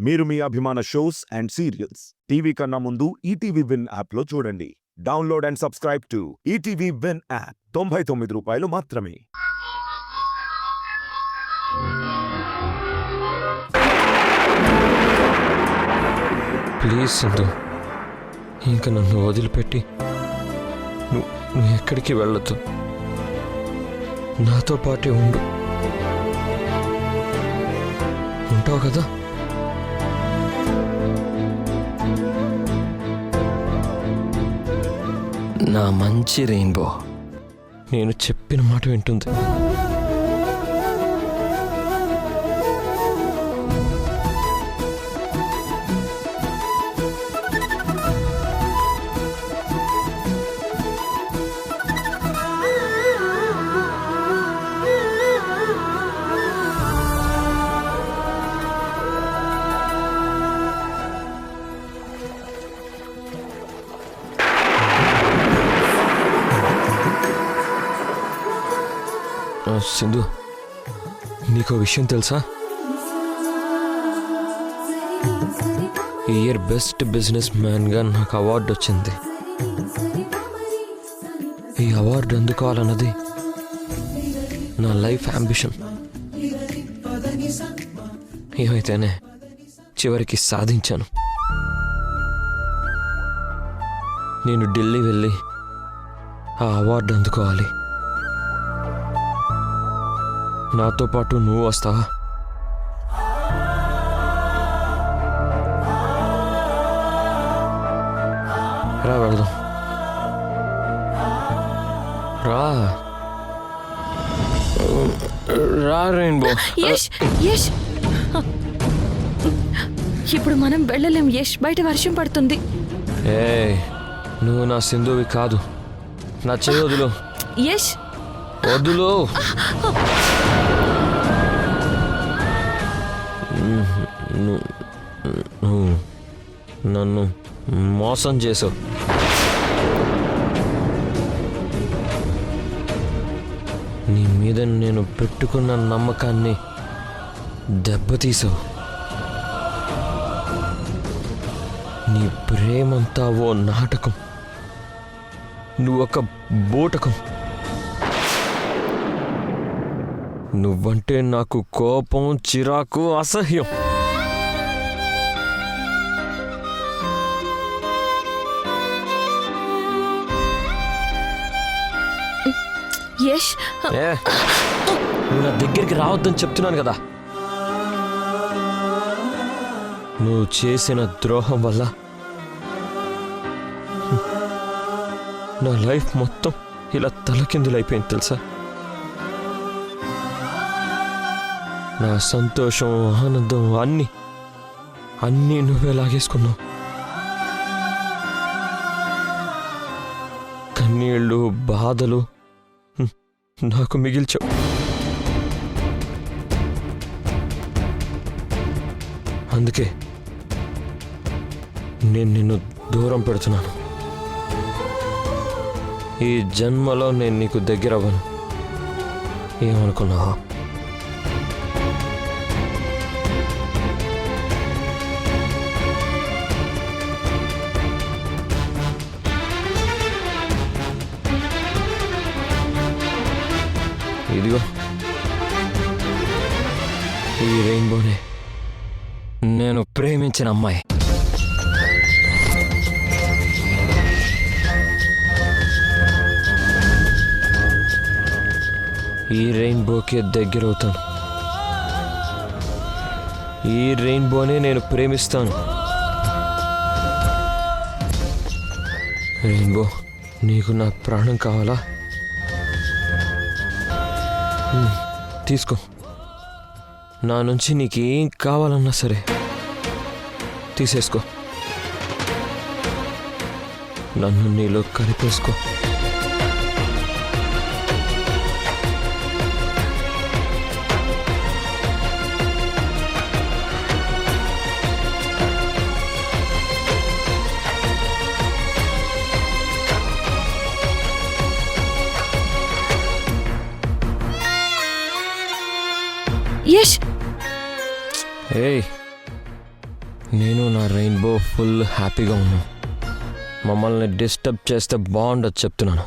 మీరు మీ అభిమాన shows and serials TV కన్నా ముందు ఈటీవీ విన్ యాప్లో చూడండి. Download and subscribe to ETV win app. 99 రూపాయలు మాత్రమే. ప్లీజ్ సింధు, ఇంకా నన్ను వదిలిపెట్టి నువ్వు ఎక్కడికి వెళ్ళొద్దు. నాతో పాటే ఉండు. ఉంటావు కదా? నా మంచి రెయిన్బో నేను చెప్పిన మాట వింటుంది. సింధు, నీకో విషయం తెలుసా? ఈ ఇయర్ బెస్ట్ బిజినెస్ మ్యాన్గా నాకు అవార్డు వచ్చింది. ఈ అవార్డు అందుకోవాలన్నది నా లైఫ్ అంబిషన్. ఏమైతేనే చివరికి సాధించాను. నేను ఢిల్లీ వెళ్ళి ఆ అవార్డు అందుకోవాలి. నాతో పాటు నువ్వు వస్తావా? రా వెళ్దాం. రా రా రెయిన్బో. యష్ యష్, ఇప్పుడు మనం వెళ్ళలేం యష్, బయట వర్షం పడుతుంది. నువ్వు నా సింధువి కాదు. నా చెయ్యి వదులు. యష్ వదులు. నువ్వు నన్ను మోసం చేసావు. నీ మీద నేను పెట్టుకున్న నమ్మకాన్ని దెబ్బతీసావు. నీ ప్రేమంతా ఓ నాటకం. నువ్వొక బూటకం. నువ్వంటే నాకు కోపం, చిరాకు, అసహ్యం. యష్, నువ్వు నా దగ్గరికి రావద్దని చెప్తున్నాను కదా. నువ్వు చేసిన ద్రోహం వల్ల నా లైఫ్ మొత్తం ఇలా తలకిందులైపోయింది తెలుసా? నా సంతోషం, ఆనందం అన్నీ నువ్వే లాగేసుకున్నావు. కన్నీళ్ళు, బాధలు నాకు మిగిల్చావు. అందుకే నేను నిన్ను దూరం పెడుతున్నాను. ఈ జన్మలో నేను నీకు దగ్గర అవ్వను. ఏమనుకున్నావా? ఇదిగో ఈ రెయిన్బోనే నేను ప్రేమించిన అమ్మాయి. ఈ రెయిన్బోకి దగ్గరవుతాను. ఈ రెయిన్బోనే నేను ప్రేమిస్తాను. రెయిన్బో, నీకు నా ప్రాణం కావాలా? తీసుకో. నా నుంచి నీకేం కావాలన్నా సరే తీసేసుకో. నన్ను నీలో కలిపేసుకో. యష్, ఏయ్, నేను నా రెయిన్బో ఫుల్ హ్యాపీగా ఉన్నాం. మమ్మల్ని డిస్టర్బ్ చేస్తే బాగుండదు చెప్తున్నాను.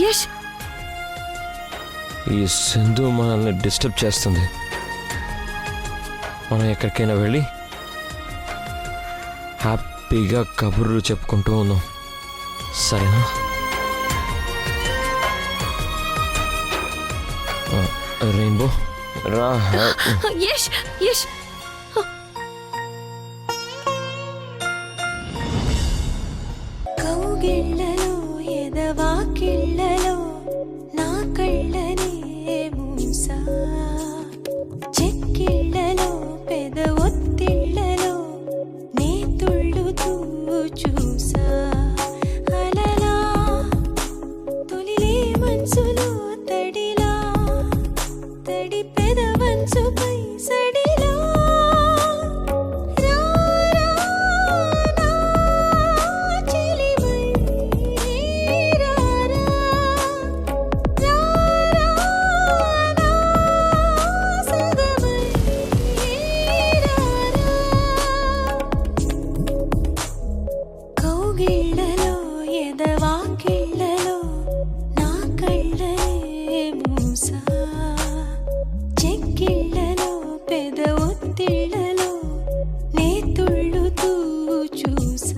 యష్ ఈ సింధు మనల్ని డిస్టర్బ్ చేస్తుంది. మనం ఎక్కడికైనా వెళ్ళి హ్యాపీగా కబుర్లు చెప్పుకుంటూ ఉన్నాం, సరేనా? రెయిన్బో రా. యష్ యష్ కౌగిళ్ళలో ఎదవాకిళ్ళలో నా కళ్ళనే మూసా, చెక్కిళ్ళలో పెద ఒత్తిళ్ళలో నే తుళ్ళుతూ చూసా. అలలా తొలిలే మనసులో తడిలా, తడి పెద వంచుపై సడిలా. కౌగిళ్ళలో ఎదవాకిళ్ళలో నా కళ్ళనే మూసా, చెక్కిళ్ళలో పెద ఒత్తిళ్ళలో నే తుళ్ళుతూ చూసా.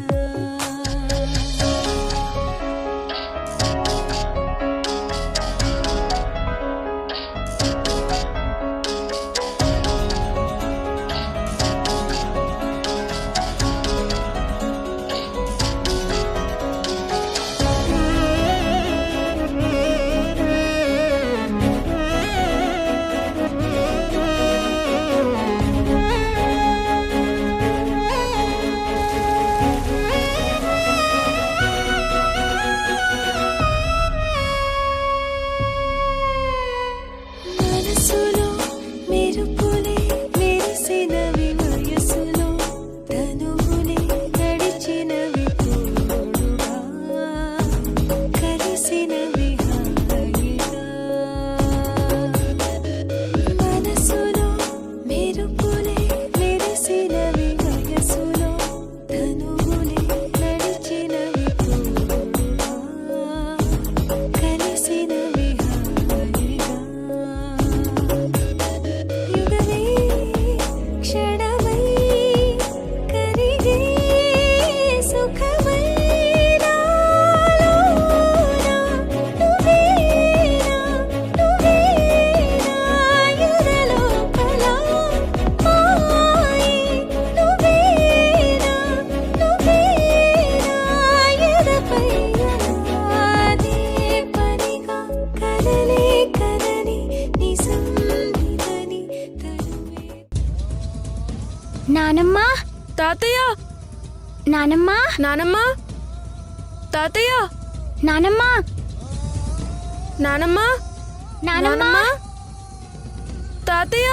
మనసులో మెరుపులే మెరిసినవి, వయసులో తనువులే నడిచినవి, తోడుగా కలిసినవి హాయిగా. మనసులో మెరుపులే మెరిసినవి, వయసులో తనువులే నడిచినవి, తోడుగా కలిసినవి హాయిగా. యుగమే క్షణమై కరిగే సుఖమై నాలోనా, నువ్వేనా నువ్వేనా ఎదలోపల మాయే. నువ్వేనా నువ్వేనా ఎదపై అదే పనిగా కలలే కలని నిజం ఇదని తనువే. నానమ్మ, తాతయ్య నానమ్మ, నానమ్మ తాతయ్య నానమ్మ, నానమ్మ నానమ్మ, తాతయ్య